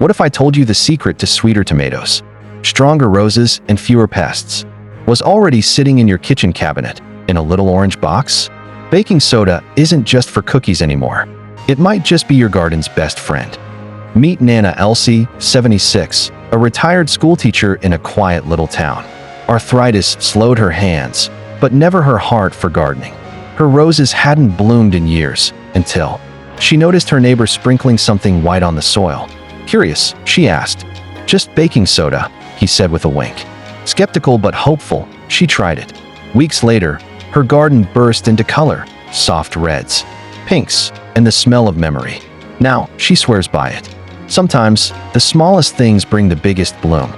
What if I told you the secret to sweeter tomatoes, stronger roses, and fewer pests was already sitting in your kitchen cabinet in a little orange box? Baking soda isn't just for cookies anymore. It might just be your garden's best friend. Meet Nana Elsie, 76, a retired schoolteacher in a quiet little town. Arthritis slowed her hands, but never her heart for gardening. Her roses hadn't bloomed in years until she noticed her neighbor sprinkling something white on the soil. Curious, she asked. "Just baking soda," he said with a wink. Skeptical but hopeful, she tried it. Weeks later, her garden burst into color, soft reds, pinks, and the smell of memory. Now, she swears by it. Sometimes, the smallest things bring the biggest bloom.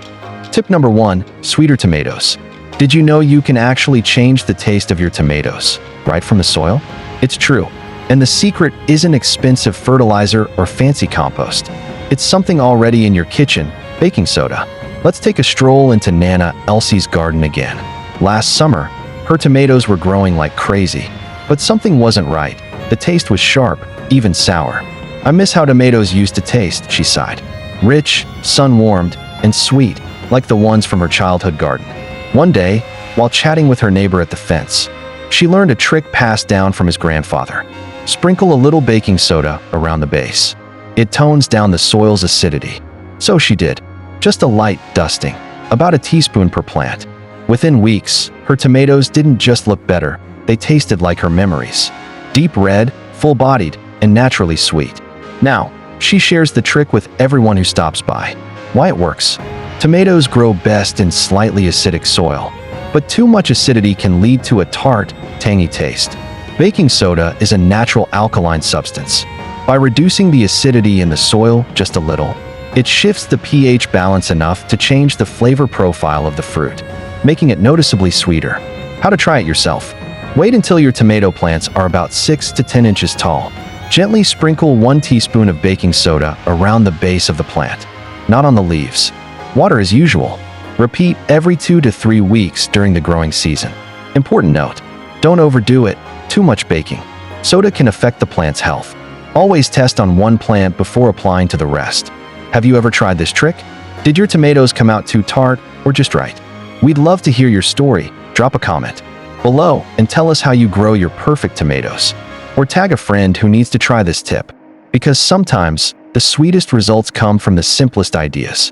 Tip number 1, sweeter tomatoes. Did you know you can actually change the taste of your tomatoes right from the soil? It's true. And the secret isn't expensive fertilizer or fancy compost. It's something already in your kitchen, baking soda. Let's take a stroll into Nana Elsie's garden again. Last summer, her tomatoes were growing like crazy, but something wasn't right. The taste was sharp, even sour. "I miss how tomatoes used to taste," she sighed. Rich, sun-warmed, and sweet, like the ones from her childhood garden. One day, while chatting with her neighbor at the fence, she learned a trick passed down from his grandfather. Sprinkle a little baking soda around the base. It tones down the soil's acidity. So she did. Just a light dusting, about a teaspoon per plant. Within weeks, her tomatoes didn't just look better, they tasted like her memories. Deep red, full-bodied, and naturally sweet. Now, she shares the trick with everyone who stops by. Why it works. Tomatoes grow best in slightly acidic soil, but too much acidity can lead to a tart, tangy taste. Baking soda is a natural alkaline substance. By reducing the acidity in the soil just a little, it shifts the pH balance enough to change the flavor profile of the fruit, making it noticeably sweeter. How to try it yourself. Wait until your tomato plants are about 6 to 10 inches tall. Gently sprinkle 1 teaspoon of baking soda around the base of the plant, not on the leaves. Water as usual. Repeat every 2 to 3 weeks during the growing season. Important note, don't overdo it. Too much baking soda can affect the plant's health. Always test on one plant before applying to the rest. Have you ever tried this trick? Did your tomatoes come out too tart or just right? We'd love to hear your story. Drop a comment below and tell us how you grow your perfect tomatoes. Or tag a friend who needs to try this tip, because sometimes the sweetest results come from the simplest ideas.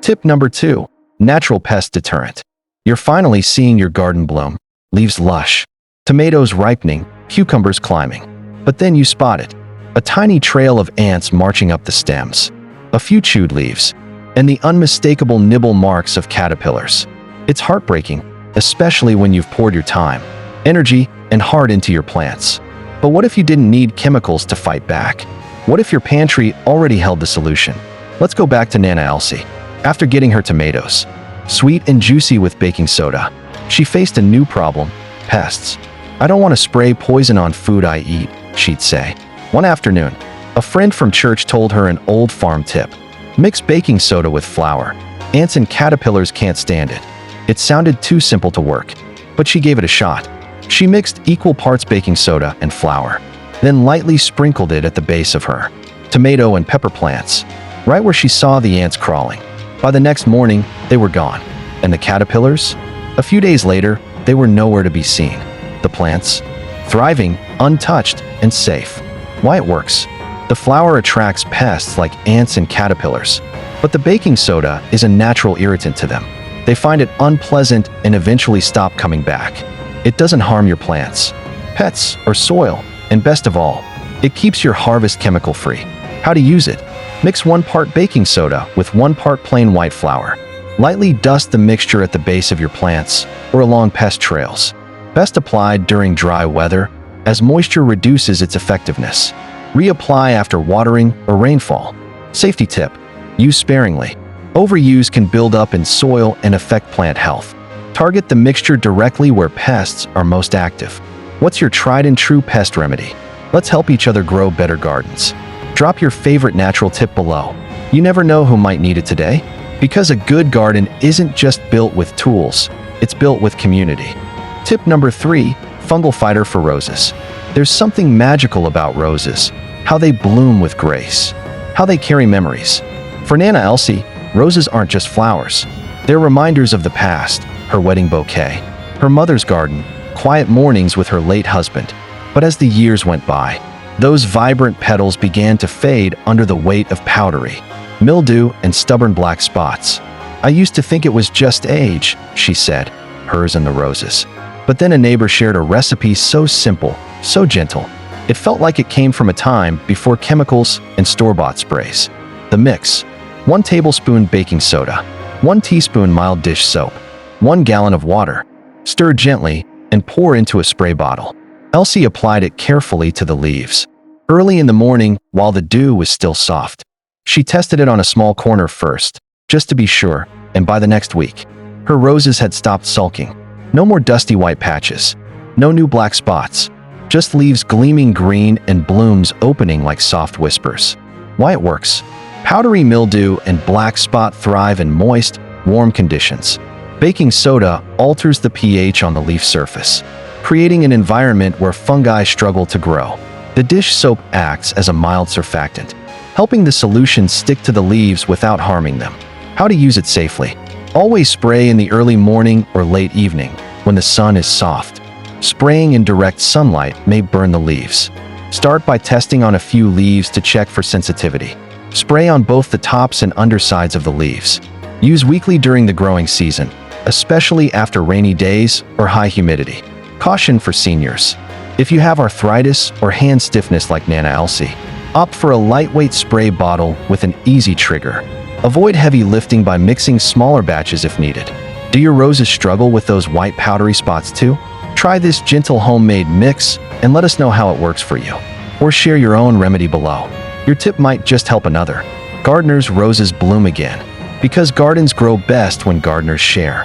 Tip number 2, natural pest deterrent. You're finally seeing your garden bloom, leaves lush, tomatoes ripening, cucumbers climbing. But then you spot it. A tiny trail of ants marching up the stems, a few chewed leaves, and the unmistakable nibble marks of caterpillars. It's heartbreaking, especially when you've poured your time, energy, and heart into your plants. But what if you didn't need chemicals to fight back? What if your pantry already held the solution? Let's go back to Nana Elsie. After getting her tomatoes sweet and juicy with baking soda, she faced a new problem: pests. "I don't want to spray poison on food I eat," she'd say. One afternoon, a friend from church told her an old farm tip: mix baking soda with flour. Ants and caterpillars can't stand it. It sounded too simple to work, but she gave it a shot. She mixed equal parts baking soda and flour, then lightly sprinkled it at the base of her tomato and pepper plants, right where she saw the ants crawling. By the next morning, they were gone. And the caterpillars? A few days later, they were nowhere to be seen. The plants? Thriving, untouched, and safe. Why it works. The flour attracts pests like ants and caterpillars, but the baking soda is a natural irritant to them. They find it unpleasant and eventually stop coming back. It doesn't harm your plants, pets, or soil, and best of all, it keeps your harvest chemical-free. How to use it? Mix 1 part baking soda with 1 part plain white flour. Lightly dust the mixture at the base of your plants or along pest trails. Best applied during dry weather, as moisture reduces its effectiveness. Reapply after watering or rainfall. Safety tip: use sparingly. Overuse can build up in soil and affect plant health. Target the mixture directly where pests are most active. What's your tried and true pest remedy? Let's help each other grow better gardens. Drop your favorite natural tip below. You never know who might need it today. Because a good garden isn't just built with tools, it's built with community. Tip number 3, fungal fighter for roses. There's something magical about roses, how they bloom with grace, how they carry memories. For Nana Elsie, roses aren't just flowers. They're reminders of the past, her wedding bouquet, her mother's garden, quiet mornings with her late husband. But as the years went by, those vibrant petals began to fade under the weight of powdery, mildew, and stubborn black spots. "I used to think it was just age," she said, hers and the roses. But then a neighbor shared a recipe so simple, so gentle. It felt like it came from a time before chemicals and store-bought sprays. The mix: 1 tablespoon baking soda, 1 teaspoon mild dish soap, 1 gallon of water. Stir gently and pour into a spray bottle. Elsie applied it carefully to the leaves, early in the morning while the dew was still soft. She tested it on a small corner first, just to be sure, and by the next week, her roses had stopped sulking. No more dusty white patches, no new black spots, just leaves gleaming green and blooms opening like soft whispers. Why it works? Powdery mildew and black spot thrive in moist, warm conditions. Baking soda alters the pH on the leaf surface, creating an environment where fungi struggle to grow. The dish soap acts as a mild surfactant, helping the solution stick to the leaves without harming them. How to use it safely? Always spray in the early morning or late evening, when the sun is soft. Spraying in direct sunlight may burn the leaves. Start by testing on a few leaves to check for sensitivity. Spray on both the tops and undersides of the leaves. Use weekly during the growing season, especially after rainy days or high humidity. Caution for seniors. If you have arthritis or hand stiffness like Nana Elsie, opt for a lightweight spray bottle with an easy trigger. Avoid heavy lifting by mixing smaller batches if needed. Do your roses struggle with those white powdery spots too? Try this gentle homemade mix and let us know how it works for you. Or share your own remedy below. Your tip might just help another. Gardeners' roses bloom again, because gardens grow best when gardeners share.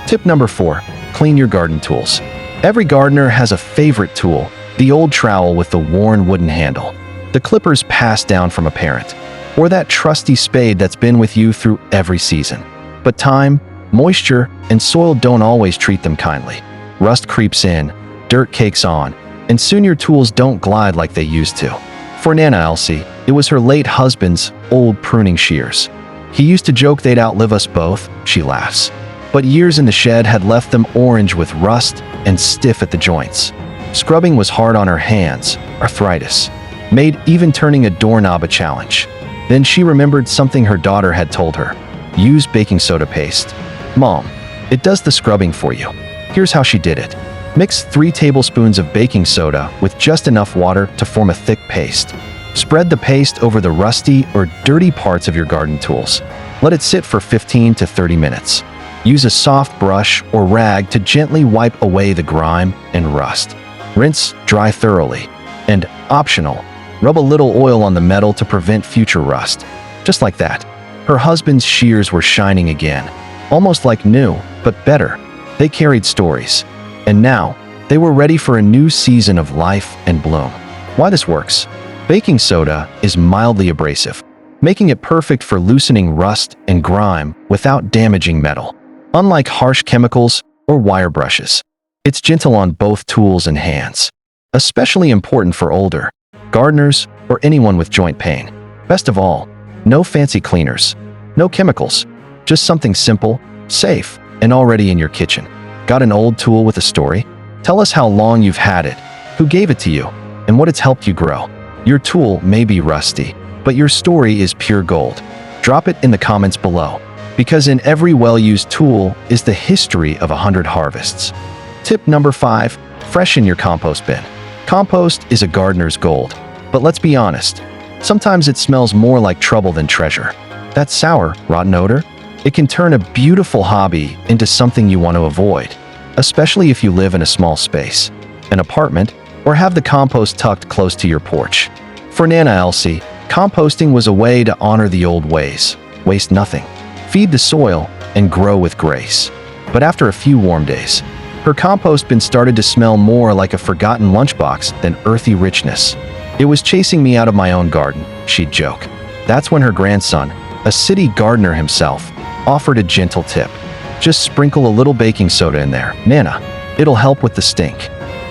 Tip number 4, clean your garden tools. Every gardener has a favorite tool, the old trowel with the worn wooden handle, the clippers passed down from a parent, or that trusty spade that's been with you through every season. But time, moisture, and soil don't always treat them kindly. Rust creeps in, dirt cakes on, and soon your tools don't glide like they used to. For Nana Elsie, it was her late husband's old pruning shears. "He used to joke they'd outlive us both," she laughs. But years in the shed had left them orange with rust and stiff at the joints. Scrubbing was hard on her hands, arthritis made even turning a doorknob a challenge. Then she remembered something her daughter had told her. Use baking soda paste. "Mom, it does the scrubbing for you." Here's how she did it. Mix 3 tablespoons of baking soda with just enough water to form a thick paste. Spread the paste over the rusty or dirty parts of your garden tools. Let it sit for 15 to 30 minutes. Use a soft brush or rag to gently wipe away the grime and rust. Rinse, dry thoroughly. And, optional, rub a little oil on the metal to prevent future rust. Just like that, her husband's shears were shining again, almost like new, but better. They carried stories. And now, they were ready for a new season of life and bloom. Why this works? Baking soda is mildly abrasive, making it perfect for loosening rust and grime without damaging metal. Unlike harsh chemicals or wire brushes, it's gentle on both tools and hands. Especially important for older gardeners or anyone with joint pain. Best of all, no fancy cleaners, no chemicals, just something simple, safe, and already in your kitchen. Got an old tool with a story? Tell us how long you've had it, who gave it to you, and what it's helped you grow. Your tool may be rusty, but your story is pure gold. Drop it in the comments below, because in every well-used tool is the history of 100 harvests. Tip number 5, freshen your compost bin. Compost is a gardener's gold, but let's be honest, sometimes it smells more like trouble than treasure. That sour, rotten odor? It can turn a beautiful hobby into something you want to avoid, especially if you live in a small space, an apartment, or have the compost tucked close to your porch. For Nana Elsie, composting was a way to honor the old ways, waste nothing, feed the soil, and grow with grace. But after a few warm days, her compost bin started to smell more like a forgotten lunchbox than earthy richness. "It was chasing me out of my own garden," she'd joke. That's when her grandson, a city gardener himself, offered a gentle tip. "Just sprinkle a little baking soda in there, Nana. It'll help with the stink."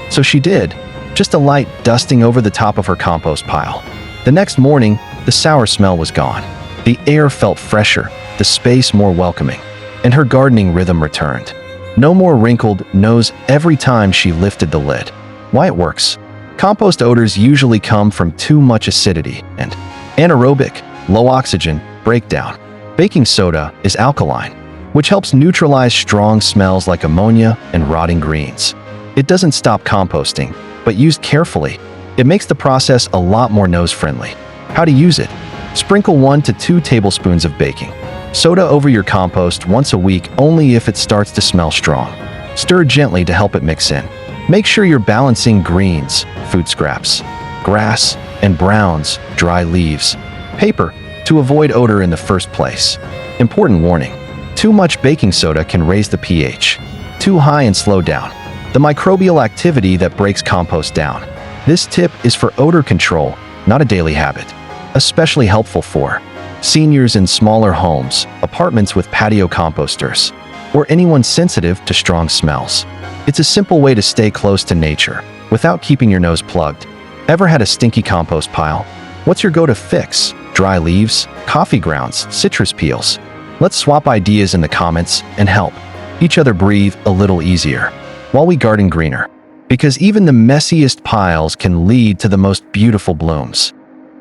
So she did, just a light dusting over the top of her compost pile. The next morning, the sour smell was gone. The air felt fresher, the space more welcoming, and her gardening rhythm returned. No more wrinkled nose every time she lifted the lid. Why it works? Compost odors usually come from too much acidity and anaerobic, low oxygen, breakdown. Baking soda is alkaline, which helps neutralize strong smells like ammonia and rotting greens. It doesn't stop composting, but used carefully, it makes the process a lot more nose-friendly. How to use it? Sprinkle 1 to 2 tablespoons of baking soda over your compost once a week only if it starts to smell strong. Stir gently to help it mix in. Make sure you're balancing greens, food scraps, grass, and browns, dry leaves, paper, to avoid odor in the first place. Important warning: too much baking soda can raise the pH. Too high and slow down the microbial activity that breaks compost down. This tip is for odor control, not a daily habit. Especially helpful for seniors in smaller homes, apartments with patio composters, or anyone sensitive to strong smells. It's a simple way to stay close to nature without keeping your nose plugged. Ever had a stinky compost pile? What's your go-to fix? Dry leaves, coffee grounds, citrus peels? Let's swap ideas in the comments and help each other breathe a little easier while we garden greener. Because even the messiest piles can lead to the most beautiful blooms.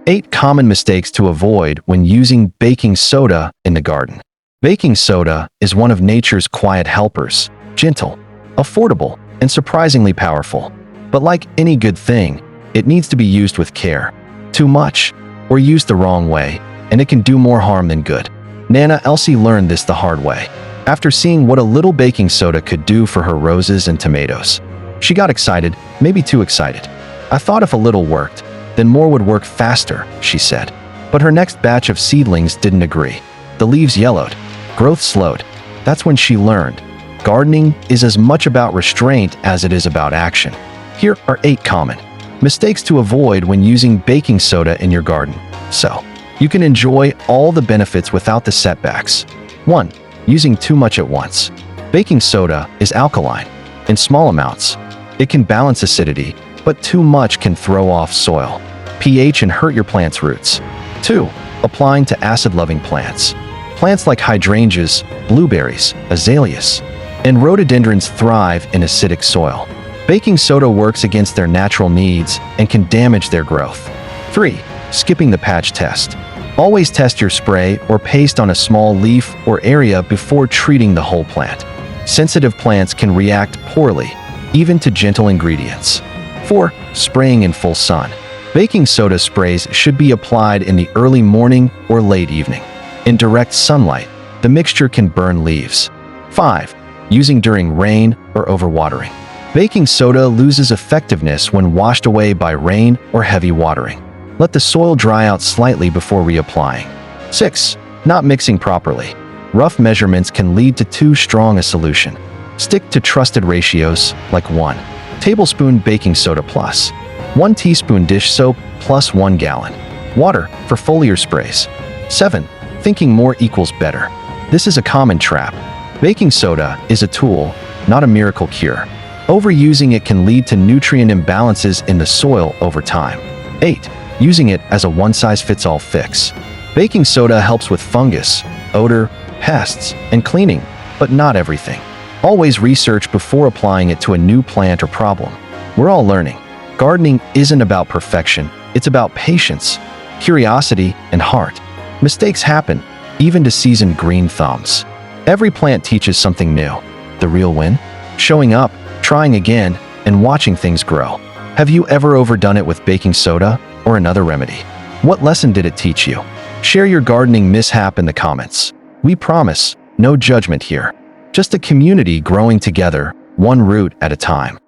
8 common mistakes to avoid when using baking soda in the garden. Baking soda is one of nature's quiet helpers, gentle, affordable, and surprisingly powerful. But like any good thing, it needs to be used with care. Too much, or used the wrong way, and it can do more harm than good. Nana Elsie learned this the hard way, after seeing what a little baking soda could do for her roses and tomatoes. She got excited, maybe too excited. I thought if a little worked, then more would work faster, she said. But her next batch of seedlings didn't agree. The leaves yellowed, growth slowed. That's when she learned gardening is as much about restraint as it is about action. Here are 8 common mistakes to avoid when using baking soda in your garden, so you can enjoy all the benefits without the setbacks. 1. Using too much at once. Baking soda is alkaline. In small amounts, it can balance acidity, but too much can throw off soil, pH, and hurt your plant's roots. 2. Applying to acid-loving plants. Plants like hydrangeas, blueberries, azaleas, and rhododendrons thrive in acidic soil. Baking soda works against their natural needs and can damage their growth. 3. Skipping the patch test. Always test your spray or paste on a small leaf or area before treating the whole plant. Sensitive plants can react poorly, even to gentle ingredients. 4. Spraying in full sun. Baking soda sprays should be applied in the early morning or late evening. In direct sunlight, the mixture can burn leaves. 5. Using during rain or overwatering. Baking soda loses effectiveness when washed away by rain or heavy watering. Let the soil dry out slightly before reapplying. 6. Not mixing properly. Rough measurements can lead to too strong a solution. Stick to trusted ratios like 1 tablespoon baking soda plus 1 teaspoon dish soap plus 1 gallon water for foliar sprays. 7. Thinking more equals better. This is a common trap. Baking soda is a tool, not a miracle cure. Overusing it can lead to nutrient imbalances in the soil over time. 8. Using it as a one-size-fits-all fix. Baking soda helps with fungus, odor, pests, and cleaning, but not everything. Always research before applying it to a new plant or problem. We're all learning. Gardening isn't about perfection, it's about patience, curiosity, and heart. Mistakes happen, even to seasoned green thumbs. Every plant teaches something new. The real win? Showing up, trying again, and watching things grow. Have you ever overdone it with baking soda or another remedy? What lesson did it teach you? Share your gardening mishap in the comments. We promise, no judgment here. Just a community growing together, one root at a time.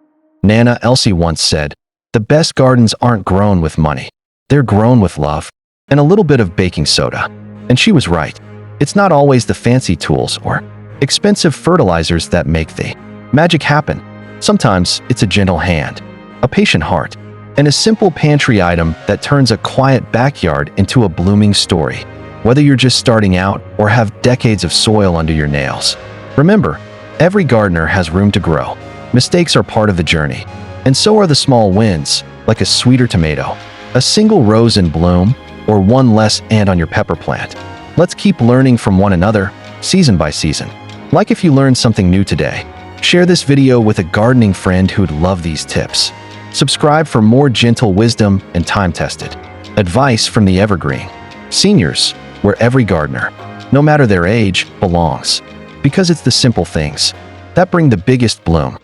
Nana Elsie once said, "The best gardens aren't grown with money. They're grown with love and a little bit of baking soda." And she was right. It's not always the fancy tools or expensive fertilizers that make the magic happen. Sometimes it's a gentle hand, a patient heart, and a simple pantry item that turns a quiet backyard into a blooming story. Whether you're just starting out or have decades of soil under your nails. Remember, every gardener has room to grow. Mistakes are part of the journey. And so are the small wins, like a sweeter tomato, a single rose in bloom, or one less ant on your pepper plant. Let's keep learning from one another, season by season. Like if you learned something new today. Share this video with a gardening friend who'd love these tips. Subscribe for more gentle wisdom and time-tested advice from the Evergreen. Seniors, where every gardener, no matter their age, belongs. Because it's the simple things that bring the biggest bloom.